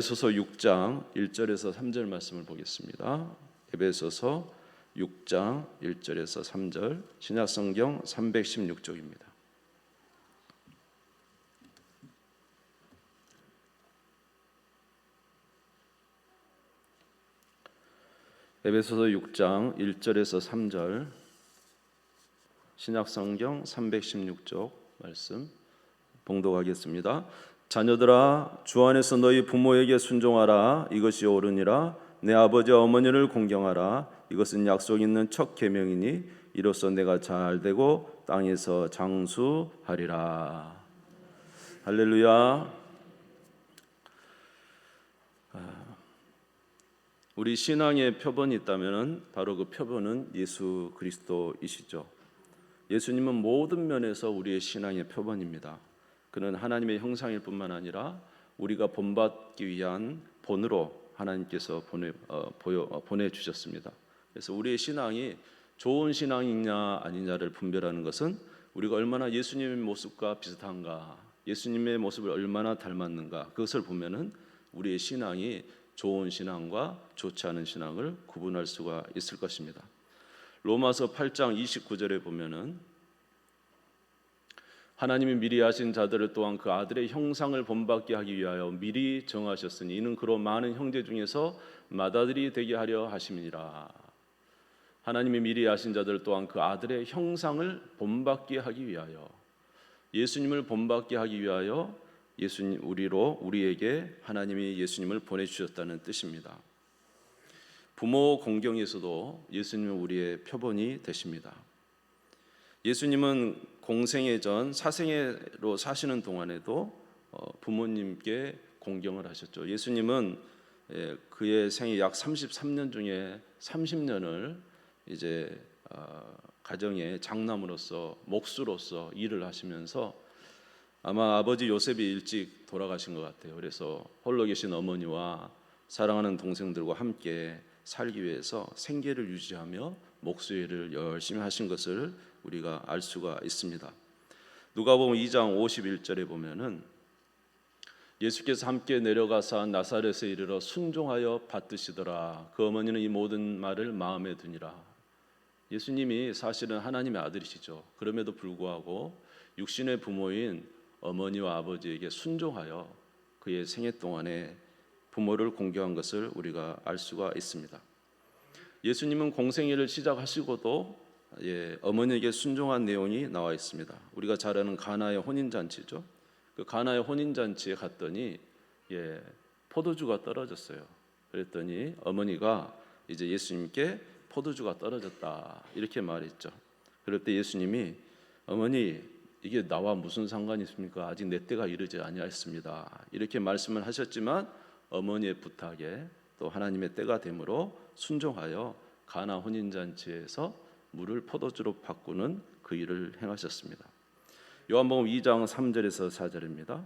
에베소서 6장 1절에서 3절 말씀을 보겠습니다. 에베소서 6장 1절에서 3절 신약성경 316쪽입니다. 에베소서 6장 1절에서 3절 신약성경 316쪽 말씀 봉독하겠습니다. 자녀들아, 주 안에서 너희 부모에게 순종하라. 이것이 옳으니라. 내 아버지와 어머니를 공경하라. 이것은 약속 있는 첫 계명이니 이로써 내가 잘 되고 땅에서 장수하리라. 할렐루야. 우리 신앙의 표본이 있다면 바로 그 표본은 예수 그리스도이시죠. 예수님은 모든 면에서 우리의 신앙의 표본입니다. 그는 하나님의 형상일 뿐만 아니라 우리가 본받기 위한 본으로 하나님께서 보내주셨습니다. 그래서 우리의 신앙이 좋은 신앙이냐 아니냐를 분별하는 것은 우리가 얼마나 예수님의 모습과 비슷한가, 예수님의 모습을 얼마나 닮았는가, 그것을 보면은 우리의 신앙이 좋은 신앙과 좋지 않은 신앙을 구분할 수가 있을 것입니다. 로마서 8장 29절에 보면은 하나님이 미리 하신 자들을 또한 그 아들의 형상을 본받게 하기 위하여 미리 정하셨으니 이는 그로 많은 형제 중에서 맏아들이 되게 하려 하심이니라. 하나님이 미리 하신 자들 또한 그 아들의 형상을 본받게 하기 위하여, 예수님을 본받게 하기 위하여 우리에게 하나님이 예수님을 보내주셨다는 뜻입니다. 부모 공경에서도 예수님은 우리의 표본이 되십니다. 예수님은 공생애 전 사생애로 사시는 동안에도 부모님께 공경을 하셨죠. 예수님은 그의 생애 약 33년 중에 30년을 이제 가정의 장남으로서, 목수로서 일을 하시면서 아마 아버지 요셉이 일찍 돌아가신 것 같아요. 그래서 홀로 계신 어머니와 사랑하는 동생들과 함께 살기 위해서 생계를 유지하며 목수 일을 열심히 하신 것을 우리가 알 수가 있습니다. 누가복음 2장 51절에 보면은 예수께서 함께 내려가사 나사렛에 이르러 순종하여 받드시더라. 그 어머니는 이 모든 말을 마음에 두니라. 예수님이 사실은 하나님의 아들이시죠. 그럼에도 불구하고 육신의 부모인 어머니와 아버지에게 순종하여 그의 생애 동안에 부모를 공경한 것을 우리가 알 수가 있습니다. 예수님은 공생애를 시작하시고도 어머니에게 순종한 내용이 나와 있습니다. 우리가 잘 아는 가나의 혼인잔치죠. 그 가나의 혼인잔치에 갔더니 포도주가 떨어졌어요. 그랬더니 어머니가 이제 예수님께 포도주가 떨어졌다 이렇게 말했죠. 그럴 때 예수님이 어머니 이게 나와 무슨 상관이 있습니까? 아직 내 때가 이르지 아니하였습니다. 이렇게 말씀을 하셨지만 어머니의 부탁에 또 하나님의 때가 되므로 순종하여 가나 혼인잔치에서 물을 포도주로 바꾸는 그 일을 행하셨습니다. 요한복음 2장 3절에서 4절입니다.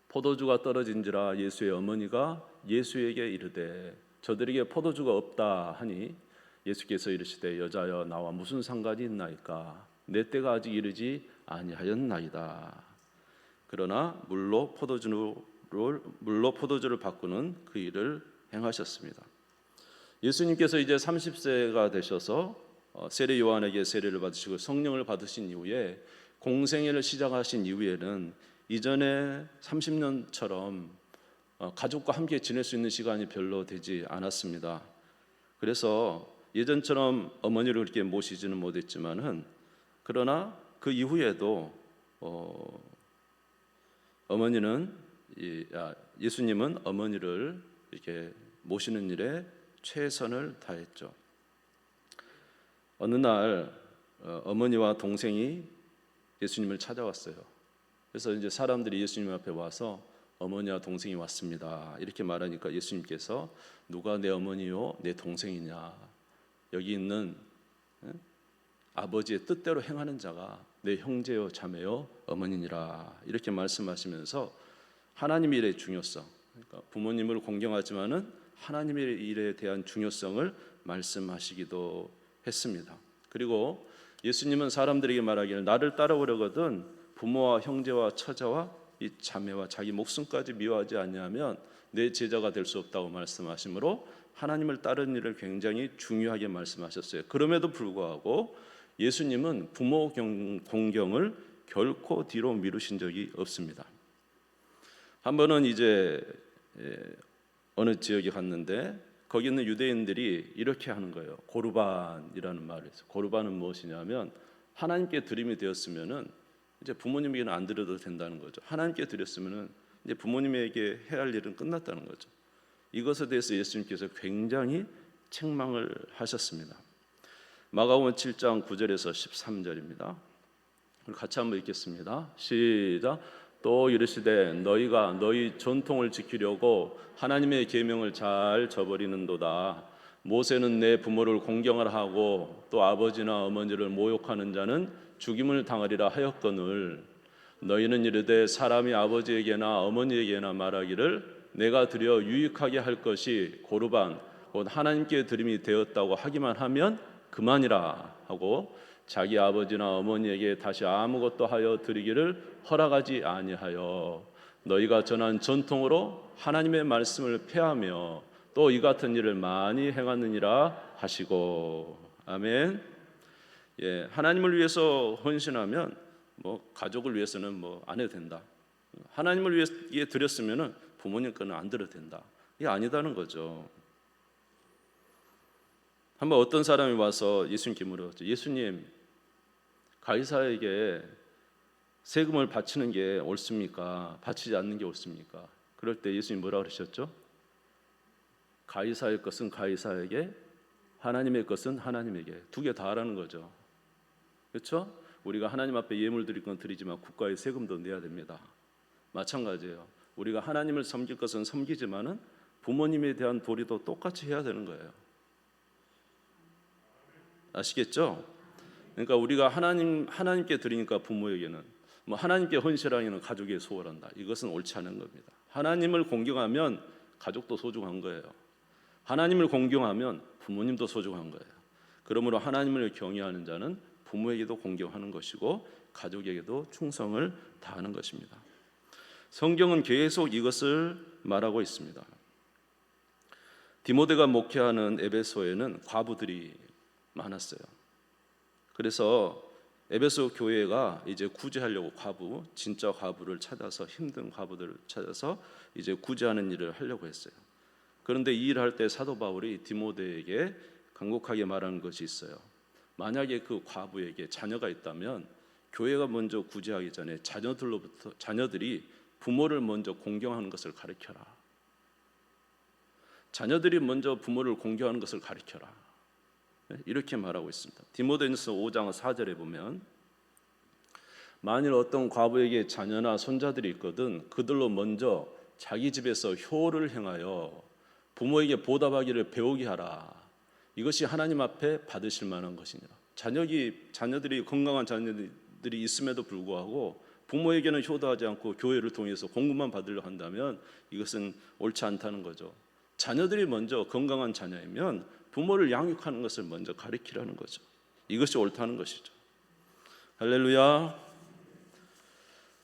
포도주가 떨어진지라 예수의 어머니가 예수에게 이르되 저들에게 포도주가 없다 하니 예수께서 이르시되 여자여 나와 무슨 상관이 있나이까 내 때가 아직 이르지 아니하였나이다. 그러나 물로 포도주를 바꾸는 그 일을 행하셨습니다. 예수님께서 이제 30세가 되셔서 세례 요한에게 세례를 받으시고 성령을 받으신 이후에 공생애를 시작하신 이후에는 이전에 30년처럼 가족과 함께 지낼 수 있는 시간이 별로 되지 않았습니다. 그래서 예전처럼 어머니를 그렇게 모시지는 못했지만은 그러나 그 이후에도 예수님은 어머니를 이렇게 모시는 일에 최선을 다했죠. 어느 날 어머니와 동생이 예수님을 찾아왔어요. 그래서 이제 사람들이 예수님 앞에 와서 어머니와 동생이 왔습니다 이렇게 말하니까 예수님께서 누가 내 어머니요 내 동생이냐, 여기 있는 아버지의 뜻대로 행하는 자가 내 형제요 자매요 어머니니라 이렇게 말씀하시면서 하나님의 일의 중요성, 그러니까 부모님을 공경하지만은 하나님의 일에 대한 중요성을 말씀하시기도 했습니다. 그리고 예수님은 사람들에게 말하기를 나를 따라오려거든 부모와 형제와 처자와 이 자매와 자기 목숨까지 미워하지 아니하면 내 제자가 될 수 없다고 말씀하시므로 하나님을 따르는 일을 굉장히 중요하게 말씀하셨어요. 그럼에도 불구하고 예수님은 부모 공경을 결코 뒤로 미루신 적이 없습니다. 한 번은 이제 어느 지역에 갔는데 거기 있는 유대인들이 이렇게 하는 거예요. 고르반이라는 말을 해서, 고르반은 무엇이냐면 하나님께 드림이 되었으면은 이제 부모님에게는 안 드려도 된다는 거죠. 하나님께 드렸으면은 이제 부모님에게 해야 할 일은 끝났다는 거죠. 이것에 대해서 예수님께서 굉장히 책망을 하셨습니다. 마가복음 7장 9절에서 13절입니다. 같이 한번 읽겠습니다. 시작. 또 이르시되 너희가 너희 전통을 지키려고 하나님의 계명을 잘 저버리는도다. 모세는 내 부모를 공경하라 하고 또 아버지나 어머니를 모욕하는 자는 죽임을 당하리라 하였거늘 너희는 이르되 사람이 아버지에게나 어머니에게나 말하기를 내가 드려 유익하게 할 것이 고르반 곧 하나님께 드림이 되었다고 하기만 하면 그만이라 하고 자기 아버지나 어머니에게 다시 아무것도 하여 드리기를 허락하지 아니하여 너희가 전한 전통으로 하나님의 말씀을 폐하며 또 이 같은 일을 많이 행하느니라 하시고. 아멘. 예, 하나님을 위해서 헌신하면 뭐 가족을 위해서는 뭐 안 해도 된다. 하나님을 위해 드렸으면은 부모님 거는 안 드려도 된다. 이게 아니다는 거죠. 한번 어떤 사람이 와서 예수님께 물었죠. 예수님, 가이사에게 세금을 바치는 게 옳습니까? 바치지 않는 게 옳습니까? 그럴 때 예수님 뭐라고 그러셨죠? 가이사의 것은 가이사에게, 하나님의 것은 하나님에게. 두 개 다 하라는 거죠. 그렇죠? 우리가 하나님 앞에 예물 드릴 건 드리지만 국가의 세금도 내야 됩니다. 마찬가지예요. 우리가 하나님을 섬길 것은 섬기지만은 부모님에 대한 도리도 똑같이 해야 되는 거예요. 아시겠죠? 그러니까 우리가 하나님께 드리니까 부모에게는, 뭐 하나님께 헌신하기는 가족에 소홀한다. 이것은 옳지 않은 겁니다. 하나님을 공경하면 가족도 소중한 거예요. 하나님을 공경하면 부모님도 소중한 거예요. 그러므로 하나님을 경외하는 자는 부모에게도 공경하는 것이고 가족에게도 충성을 다하는 것입니다. 성경은 계속 이것을 말하고 있습니다. 디모데가 목회하는 에베소에는 과부들이 많았어요. 그래서 에베소 교회가 이제 구제하려고 진짜 과부를 찾아서, 힘든 과부들을 찾아서 이제 구제하는 일을 하려고 했어요. 그런데 이 일을 할 때 사도 바울이 디모데에게 간곡하게 말하는 것이 있어요. 만약에 그 과부에게 자녀가 있다면 교회가 먼저 구제하기 전에 자녀들이 부모를 먼저 공경하는 것을 가르쳐라. 자녀들이 먼저 부모를 공경하는 것을 가르쳐라. 이렇게 말하고 있습니다. 디모데전서 5장 4절에 보면 만일 어떤 과부에게 자녀나 손자들이 있거든 그들로 먼저 자기 집에서 효를 행하여 부모에게 보답하기를 배우게 하라. 이것이 하나님 앞에 받으실 만한 것이니라. 자녀들이 건강한 자녀들이 있음에도 불구하고 부모에게는 효도하지 않고 교회를 통해서 공급만 받으려 한다면 이것은 옳지 않다는 거죠. 자녀들이 먼저 건강한 자녀이면 부모를 양육하는 것을 먼저 가르치라는 거죠. 이것이 옳다는 것이죠. 할렐루야.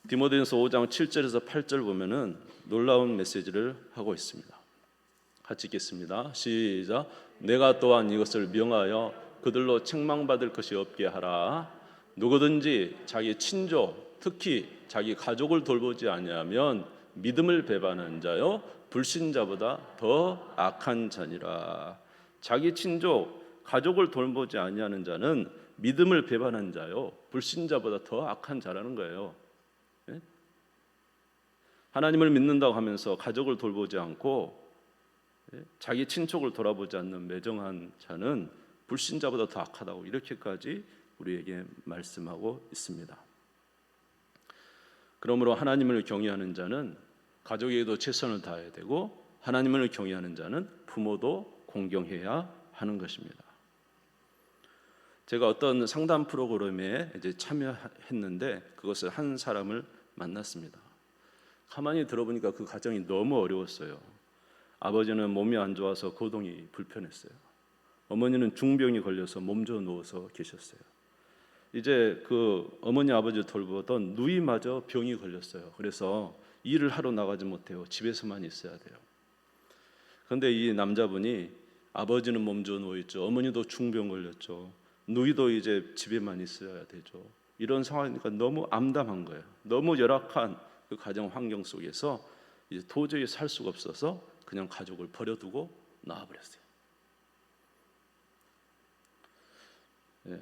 디모데전서 5장 7절에서 8절 보면은 놀라운 메시지를 하고 있습니다. 같이 읽겠습니다. 시작. 내가 또한 이것을 명하여 그들로 책망받을 것이 없게 하라. 누구든지 자기 친족, 특히 자기 가족을 돌보지 아니하면 믿음을 배반한 자요 불신자보다 더 악한 자니라. 자기 친족, 가족을 돌보지 아니하는 자는 믿음을 배반한 자요 불신자보다 더 악한 자라는 거예요. 하나님을 믿는다고 하면서 가족을 돌보지 않고 자기 친척을 돌아보지 않는 매정한 자는 불신자보다 더 악하다고 이렇게까지 우리에게 말씀하고 있습니다. 그러므로 하나님을 경외하는 자는 가족에게도 최선을 다해야 되고 하나님을 경외하는 자는 부모도 공경해야 하는 것입니다. 제가 어떤 상담 프로그램에 이제 참여했는데 그것을 한 사람을 만났습니다. 가만히 들어보니까 그 가정이 너무 어려웠어요. 아버지는 몸이 안 좋아서 거동이 불편했어요. 어머니는 중병이 걸려서 몸져 누워서 계셨어요. 이제 그 어머니 아버지 돌보던 누이마저 병이 걸렸어요. 그래서 일을 하러 나가지 못해요. 집에서만 있어야 돼요. 그런데 이 남자분이 아버지는 몸져 누워 있죠. 어머니도 중병 걸렸죠. 누이도 이제 집에만 있어야 되죠. 이런 상황이니까 너무 암담한 거예요. 너무 열악한 그 가정 환경 속에서 이제 도저히 살 수가 없어서 그냥 가족을 버려두고 나와버렸어요. 예.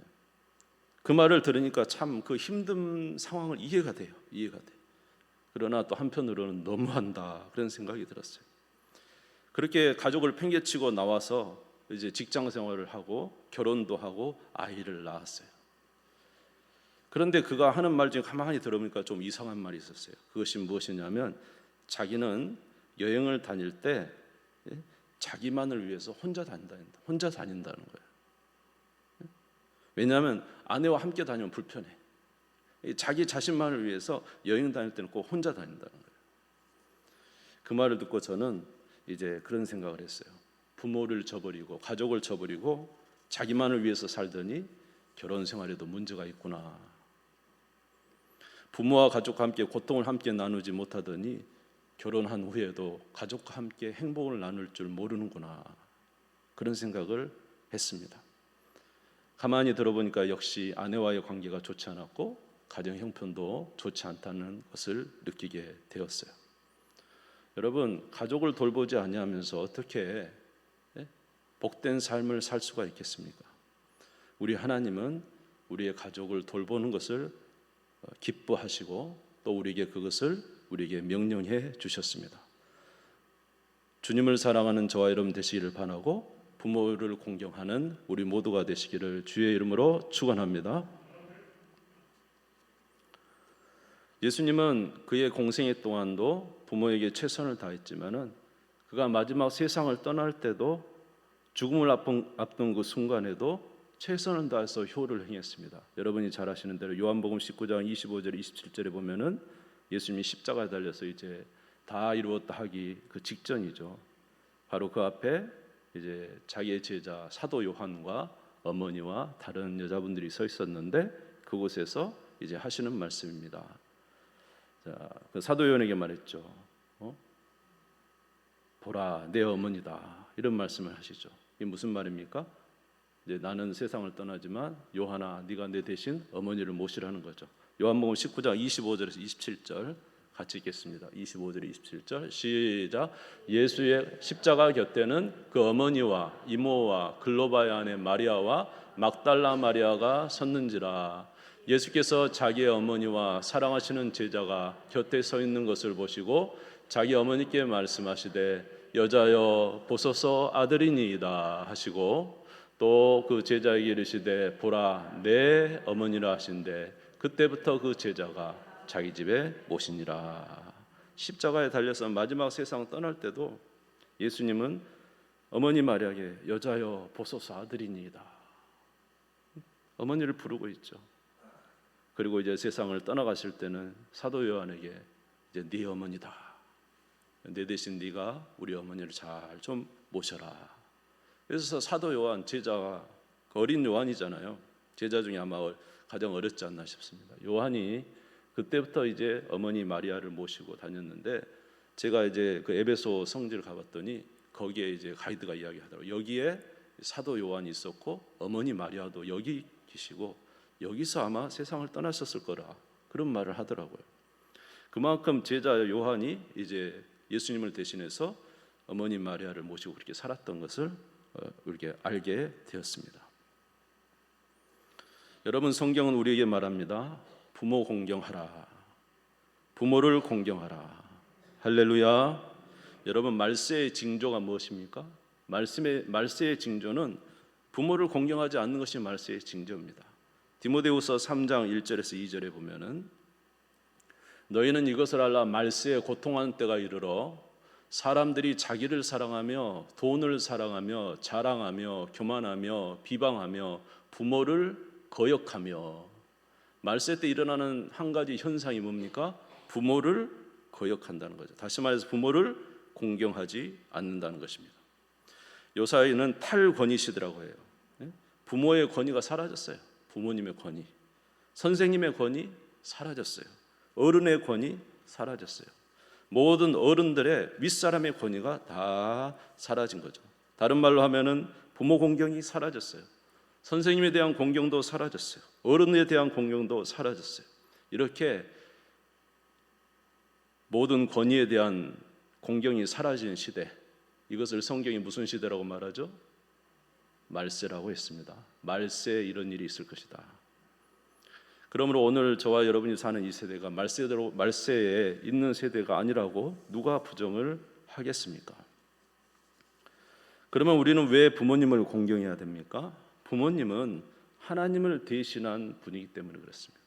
그 말을 들으니까 참 그 힘든 상황을 이해가 돼요. 이해가 돼. 그러나 또 한편으로는 너무한다 그런 생각이 들었어요. 그렇게 가족을 팽개치고 나와서 이제 직장 생활을 하고 결혼도 하고 아이를 낳았어요. 그런데 그가 하는 말 중에 가만히 들어보니까 좀 이상한 말이 있었어요. 그것이 무엇이냐면 자기는 여행을 다닐 때 자기만을 위해서 혼자 다닌다는 거예요. 왜냐하면 아내와 함께 다니면 불편해. 자기 자신만을 위해서 여행 다닐 때는 꼭 혼자 다닌다는 거예요. 그 말을 듣고 저는 이제 그런 생각을 했어요. 부모를 저버리고 가족을 저버리고 자기만을 위해서 살더니 결혼 생활에도 문제가 있구나. 부모와 가족과 함께 고통을 함께 나누지 못하더니 결혼한 후에도 가족과 함께 행복을 나눌 줄 모르는구나. 그런 생각을 했습니다. 가만히 들어보니까 역시 아내와의 관계가 좋지 않았고 가정 형편도 좋지 않다는 것을 느끼게 되었어요. 여러분, 가족을 돌보지 아니하면서 어떻게 복된 삶을 살 수가 있겠습니까? 우리 하나님은 우리의 가족을 돌보는 것을 기뻐하시고 또 우리에게 그것을 우리에게 명령해 주셨습니다. 주님을 사랑하는 저와 여러분 되시기를 바라고 부모를 공경하는 우리 모두가 되시기를 주의 이름으로 축원합니다. 예수님은 그의 공생애 동안도 부모에게 최선을 다했지만은 그가 마지막 세상을 떠날 때도 죽음을 앞둔 그 순간에도 최선을 다해서 효를 행했습니다. 여러분이 잘 아시는 대로 요한복음 19장 25절 27절에 보면은 예수님이 십자가에 달려서 이제 다 이루었다 하기 그 직전이죠. 바로 그 앞에 이제 자기의 제자 사도 요한과 어머니와 다른 여자분들이 서 있었는데 그곳에서 이제 하시는 말씀입니다. 자, 그 사도 요한에게 말했죠. 보라, 내 어머니다. 이런 말씀을 하시죠. 이게 무슨 말입니까? 이제 나는 세상을 떠나지만 요한아, 네가 내 대신 어머니를 모시라는 거죠. 요한복음 19장 25절에서 27절 같이 읽겠습니다. 25절 27절 시작. 예수의 십자가 곁에는 그 어머니와 이모와 글로바의 아내 마리아와 막달라 마리아가 섰는지라. 예수께서 자기의 어머니와 사랑하시는 제자가 곁에 서 있는 것을 보시고 자기 어머니께 말씀하시되 여자여 보소서 아들이니이다 하시고 또 그 제자에게 이르시되 보라 내 어머니라 하신대 그때부터 그 제자가 자기 집에 모시니라. 십자가에 달려서 마지막 세상 떠날 때도 예수님은 어머니 마리아에게 여자여 보소서 아들이니이다. 어머니를 부르고 있죠. 그리고 이제 세상을 떠나가실 때는 사도 요한에게 이제 네 어머니다. 내 대신 네가 우리 어머니를 잘 좀 모셔라. 그래서 사도 요한 제자가 어린 요한이잖아요. 제자 중에 아마 가장 어렸지 않나 싶습니다. 요한이 그때부터 이제 어머니 마리아를 모시고 다녔는데 제가 이제 그 에베소 성지를 가봤더니 거기에 이제 가이드가 이야기하더라고요. 여기에 사도 요한이 있었고 어머니 마리아도 여기 계시고 여기서 아마 세상을 떠났었을 거라 그런 말을 하더라고요. 그만큼 제자 요한이 이제 예수님을 대신해서 어머니 마리아를 모시고 그렇게 살았던 것을 우리에게 알게 되었습니다. 여러분, 성경은 우리에게 말합니다. 부모 공경하라. 부모를 공경하라. 할렐루야. 여러분, 말세의 징조가 무엇입니까? 말세의 징조는 부모를 공경하지 않는 것이 말세의 징조입니다. 디모데후서 3장 1절에서 2절에 보면은 너희는 이것을 알라 말세에 고통하는 때가 이르러 사람들이 자기를 사랑하며 돈을 사랑하며 자랑하며 교만하며 비방하며 부모를 거역하며. 말세 때 일어나는 한 가지 현상이 뭡니까? 부모를 거역한다는 거죠. 다시 말해서 부모를 공경하지 않는다는 것입니다. 요사이는 탈권위시더라고 해요. 부모의 권위가 사라졌어요. 부모님의 권위, 선생님의 권위 사라졌어요. 어른의 권위 사라졌어요. 모든 어른들의 윗사람의 권위가 다 사라진 거죠. 다른 말로 하면은 부모 공경이 사라졌어요. 선생님에 대한 공경도 사라졌어요. 어른에 대한 공경도 사라졌어요. 이렇게 모든 권위에 대한 공경이 사라진 시대, 이것을 성경이 무슨 시대라고 말하죠? 말세라고 했습니다. 말세에 이런 일이 있을 것이다. 그러므로 오늘 저와 여러분이 사는 이 세대가 말세에 있는 세대가 아니라고 누가 부정을 하겠습니까? 그러면 우리는 왜 부모님을 공경해야 됩니까? 부모님은 하나님을 대신한 분이기 때문에 그렇습니다.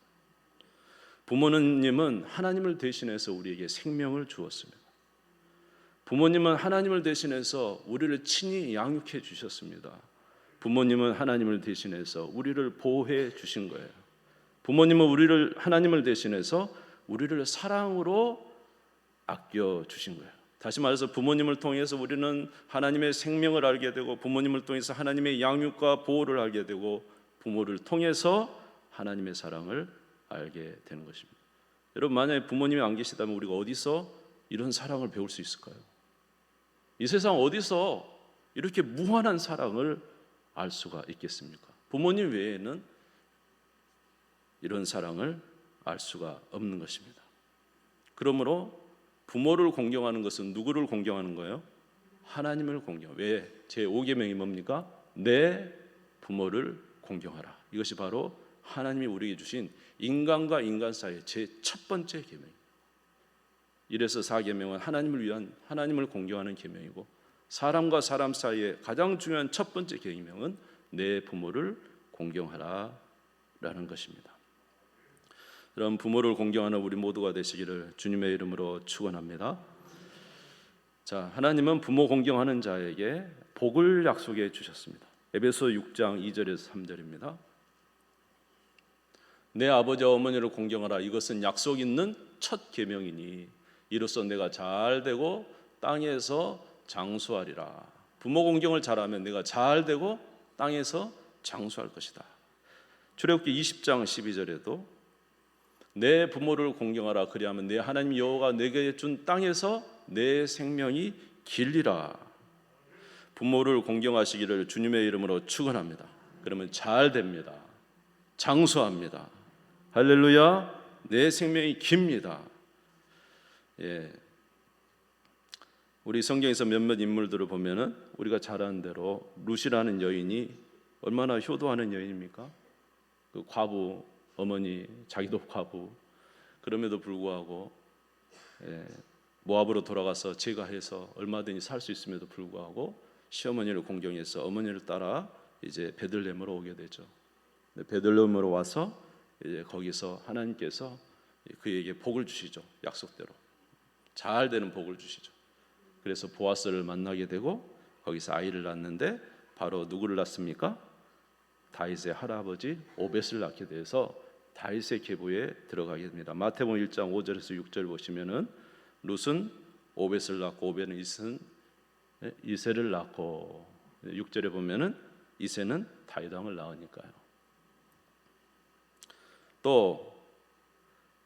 부모님은 하나님을 대신해서 우리에게 생명을 주었습니다. 부모님은 하나님을 대신해서 우리를 친히 양육해 주셨습니다. 부모님은 하나님을 대신해서 우리를 보호해 주신 거예요. 부모님은 하나님을 대신해서 우리를 사랑으로 아껴 주신 거예요. 다시 말해서 부모님을 통해서 우리는 하나님의 생명을 알게 되고, 부모님을 통해서 하나님의 양육과 보호를 알게 되고, 부모를 통해서 하나님의 사랑을 알게 되는 것입니다. 여러분, 만약에 부모님이 안 계시다면 우리가 어디서 이런 사랑을 배울 수 있을까요? 이 세상 어디서 이렇게 무한한 사랑을 알 수가 있겠습니까? 부모님 외에는 이런 사랑을 알 수가 없는 것입니다. 그러므로 부모를 공경하는 것은 누구를 공경하는 거예요? 하나님을 공경. 왜? 제5계명이 뭡니까? 내 부모를 공경하라. 이것이 바로 하나님이 우리에게 주신 인간과 인간 사이의 제 첫 번째 계명입니다. 이래서 4계명은 하나님을 위한, 하나님을 공경하는 계명이고, 사람과 사람 사이의 가장 중요한 첫 번째 계명은 내 부모를 공경하라 라는 것입니다. 여러분, 부모를 공경하는 우리 모두가 되시기를 주님의 이름으로 축원합니다. 자, 하나님은 부모 공경하는 자에게 복을 약속해 주셨습니다. 에베소 6장 2절에서 3절입니다. 내 아버지와 어머니를 공경하라. 이것은 약속 있는 첫 계명이니 이로써 내가 잘 되고 땅에서 장수하리라. 부모 공경을 잘하면 내가 잘 되고 땅에서 장수할 것이다. 출애굽기 20장 12절에도 내 부모를 공경하라. 그리하면 내 하나님 여호와가 내게 준 땅에서 내 생명이 길리라. 부모를 공경하시기를 주님의 이름으로 축원합니다. 그러면 잘 됩니다. 장수합니다. 할렐루야. 내 생명이 깁니다. 예. 우리 성경에서 몇몇 인물들을 보면은 우리가 잘 아는 대로 룻이라는 여인이 얼마나 효도하는 여인입니까? 그 과부 어머니, 자기도 과부. 그럼에도 불구하고 모압으로 돌아가서 제가해서 얼마든지 살 수 있음에도 불구하고 시어머니를 공경해서 어머니를 따라 이제 베들레헴으로 오게 되죠. 베들레헴으로 와서 이제 거기서 하나님께서 그에게 복을 주시죠. 약속대로 잘 되는 복을 주시죠. 그래서 보아스를 만나게 되고 거기서 아이를 낳는데 바로 누구를 낳습니까? 다윗의 할아버지 오벳을 낳게 돼서 다윗의 계보에 들어가게 됩니다. 마태복음 1장 5절에서 6절 보시면은 룻은 오벳을 낳고 오벳은 이새를 낳고 6절에 보면은 이새는 다윗 왕을 낳으니까요. 또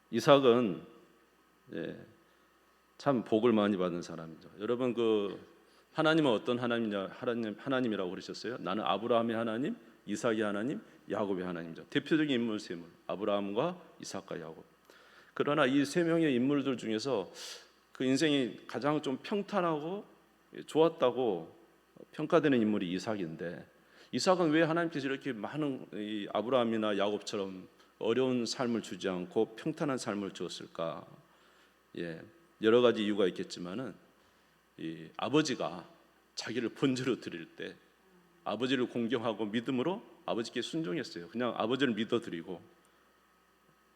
이삭은 참 복을 많이 받은 사람이죠. 여러분, 그 하나님은 어떤 하나님이라고 그러셨어요? 나는 아브라함의 하나님, 이삭의 하나님, 야곱의 하나님이죠. 대표적인 인물 세 분, 아브라함과 이삭과 야곱. 그러나 이 세 명의 인물들 중에서 그 인생이 가장 좀 평탄하고 좋았다고 평가되는 인물이 이삭인데, 이삭은 왜 하나님께서 이렇게 많은 이 아브라함이나 야곱처럼 어려운 삶을 주지 않고 평탄한 삶을 주었을까? 여러 가지 이유가 있겠지만은 이 아버지가 자기를 번제로 드릴 때 아버지를 공경하고 믿음으로 아버지께 순종했어요. 그냥 아버지를 믿어드리고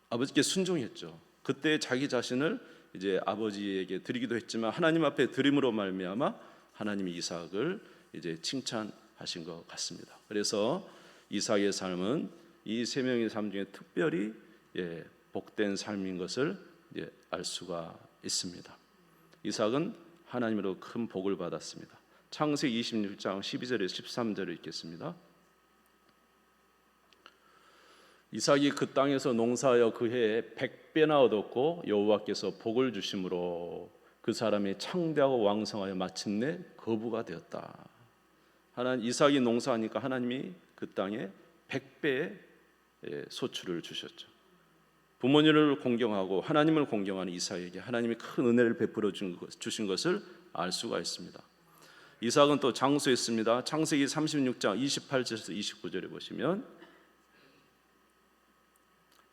아버지께 순종했죠. 그때 자기 자신을 이제 아버지에게 드리기도 했지만 하나님 앞에 드림으로 말미암아 하나님이 이삭을 이제 칭찬하신 것 같습니다. 그래서 이삭의 삶은 이 세 명의 삶 중에 특별히 복된 삶인 것을 알 수가 있습니다. 이삭은 하나님으로 큰 복을 받았습니다. 창세기 26장 12절에서 13절을 읽겠습니다. 이삭이 그 땅에서 농사하여 그 해에 100배나 얻었고 여호와께서 복을 주심으로 그 사람이 창대하고 왕성하여 마침내 거부가 되었다. 하나님 이삭이 농사하니까 하나님이 그 땅에 100배의 소출을 주셨죠. 부모님을 공경하고 하나님을 공경하는 이삭에게 하나님이 큰 은혜를 베풀어 주신 것을 알 수가 있습니다. 이삭은 또 장수했습니다. 창세기 36장 28절에서 29절에 보시면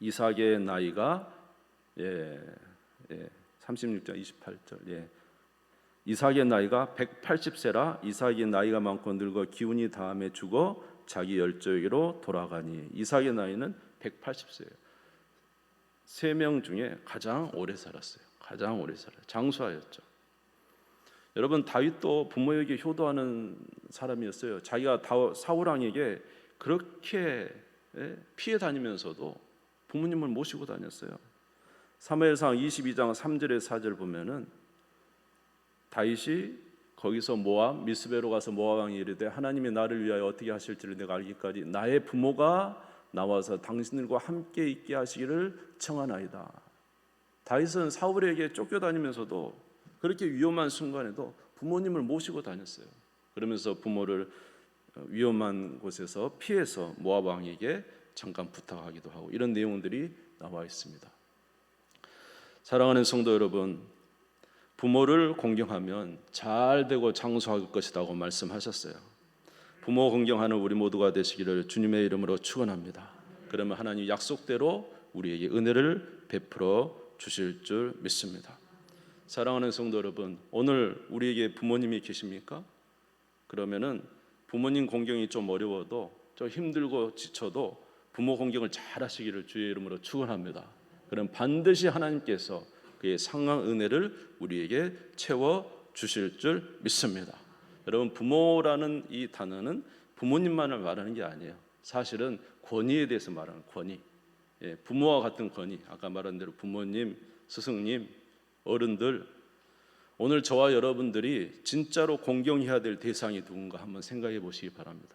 이삭의 나이가 36장 28절 이삭의 나이가 180세라 이삭의 나이가 많고 늙어 기운이 다함에 죽어 자기 열조에게로 돌아가니 이삭의 나이는 180세예요. 3명 중에 가장 오래 살았어요. 가장 오래 살아요. 장수하였죠. 여러분 다윗도 부모에게 효도하는 사람이었어요. 자기가 사울 왕에게 그렇게 피해 다니면서도 부모님을 모시고 다녔어요. 사무엘상 22장 3절에 4절 보면은 다윗이 거기서 모압 미스베로 가서 모압 왕이 이르되 하나님이 나를 위하여 어떻게 하실지를 내가 알기까지 나의 부모가 나와서 당신들과 함께 있게 하시기를 청하나이다. 다윗은 사울에게 쫓겨다니면서도 그렇게 위험한 순간에도 부모님을 모시고 다녔어요. 그러면서 부모를 위험한 곳에서 피해서 모압 왕에게 잠깐 부탁하기도 하고 이런 내용들이 나와 있습니다. 사랑하는 성도 여러분, 부모를 공경하면 잘 되고 장수할 것이라고 말씀하셨어요. 부모 공경하는 우리 모두가 되시기를 주님의 이름으로 축원합니다. 그러면 하나님 약속대로 우리에게 은혜를 베풀어 주실 줄 믿습니다. 사랑하는 성도 여러분, 오늘 우리에게 부모님이 계십니까? 그러면은 부모님 공경이 좀 어려워도 좀 힘들고 지쳐도 부모 공경을 잘 하시기를 주의 이름으로 축원합니다. 그럼 반드시 하나님께서 그의 상한 은혜를 우리에게 채워 주실 줄 믿습니다. 여러분 부모라는 이 단어는 부모님만을 말하는 게 아니에요. 사실은 권위에 대해서 말하는 권위. 부모와 같은 권위. 아까 말한 대로 부모님, 스승님, 어른들. 오늘 저와 여러분들이 진짜로 공경해야 될 대상이 누군가 한번 생각해 보시기 바랍니다.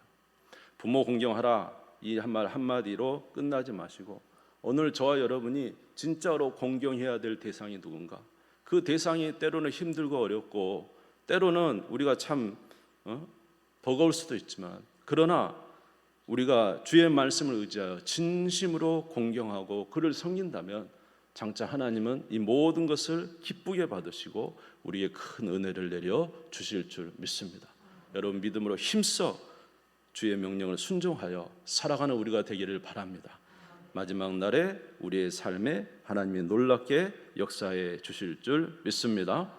부모 공경하라 이 말 한마디로 끝나지 마시고 오늘 저와 여러분이 진짜로 공경해야 될 대상이 누군가. 그 대상이 때로는 힘들고 어렵고 때로는 우리가 참 버거울 수도 있지만 그러나 우리가 주의 말씀을 의지하여 진심으로 공경하고 그를 섬긴다면 장차 하나님은 이 모든 것을 기쁘게 받으시고 우리의 큰 은혜를 내려 주실 줄 믿습니다. 여러분 믿음으로 힘써 주의 명령을 순종하여 살아가는 우리가 되기를 바랍니다. 마지막 날에 우리의 삶에 하나님이 놀랍게 역사해 주실 줄 믿습니다.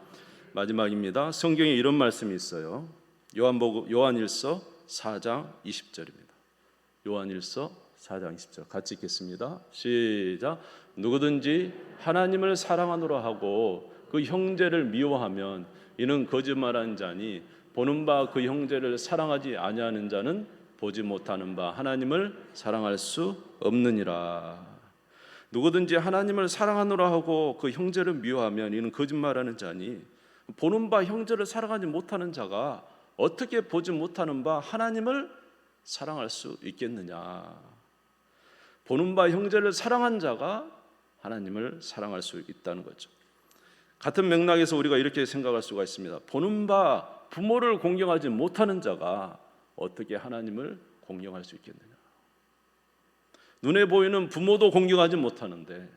마지막입니다. 성경에 이런 말씀이 있어요. 요한일서 4장 20절입니다. 요한일서 4장 20절 같이 읽겠습니다. 시작. 누구든지 하나님을 사랑하노라 하고 그 형제를 미워하면 이는 거짓말하는 자니 보는 바 그 형제를 사랑하지 아니하는 자는 보지 못하는 바 하나님을 사랑할 수 없느니라. 누구든지 하나님을 사랑하노라 하고 그 형제를 미워하면 이는 거짓말하는 자니 보는 바 형제를 사랑하지 못하는 자가 어떻게 보지 못하는 바 하나님을 사랑할 수 있겠느냐. 보는 바 형제를 사랑한 자가 하나님을 사랑할 수 있다는 거죠. 같은 맥락에서 우리가 이렇게 생각할 수가 있습니다. 보는 바 부모를 공경하지 못하는 자가 어떻게 하나님을 공경할 수 있겠느냐. 눈에 보이는 부모도 공경하지 못하는데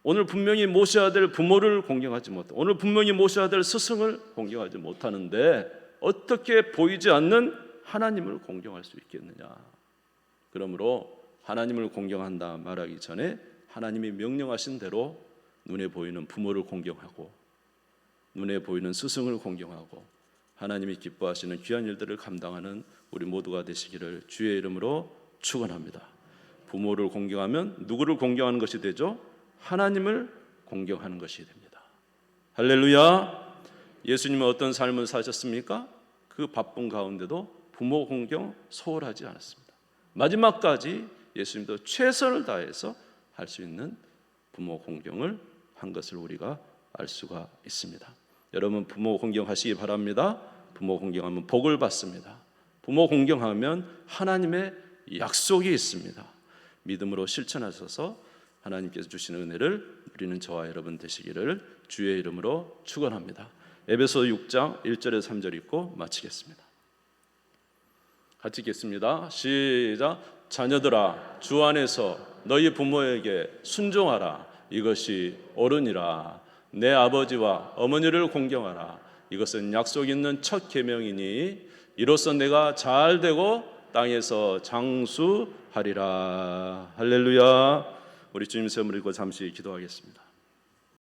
오늘 분명히 모셔야 될 부모를 공경하지 못하고 오늘 분명히 모셔야 될 스승을 공경하지 못하는데 어떻게 보이지 않는 하나님을 공경할 수 있겠느냐. 그러므로 하나님을 공경한다 말하기 전에 하나님이 명령하신 대로 눈에 보이는 부모를 공경하고 눈에 보이는 스승을 공경하고 하나님이 기뻐하시는 귀한 일들을 감당하는 우리 모두가 되시기를 주의 이름으로 축원합니다. 부모를 공경하면 누구를 공경하는 것이 되죠? 하나님을 공경하는 것이 됩니다. 할렐루야. 예수님은 어떤 삶을 사셨습니까? 그 바쁜 가운데도 부모 공경 소홀하지 않았습니다. 마지막까지 예수님도 최선을 다해서 할 수 있는 부모 공경을 한 것을 우리가 알 수가 있습니다. 여러분 부모 공경하시기 바랍니다. 부모 공경하면 복을 받습니다. 부모 공경하면 하나님의 약속이 있습니다. 믿음으로 실천하셔서 하나님께서 주시는 은혜를 누리는 저와 여러분 되시기를 주의 이름으로 축원합니다. 에베소 6장 1절에서 3절 읽고 마치겠습니다. 같이 읽겠습니다. 시작. 자녀들아, 주 안에서 너희 부모에게 순종하라. 이것이 옳으니라. 내 아버지와 어머니를 공경하라. 이것은 약속 있는 첫 계명이니 이로써 내가 잘 되고 땅에서 장수하리라. 할렐루야. 우리 주님 세움을 읽고 잠시 기도하겠습니다.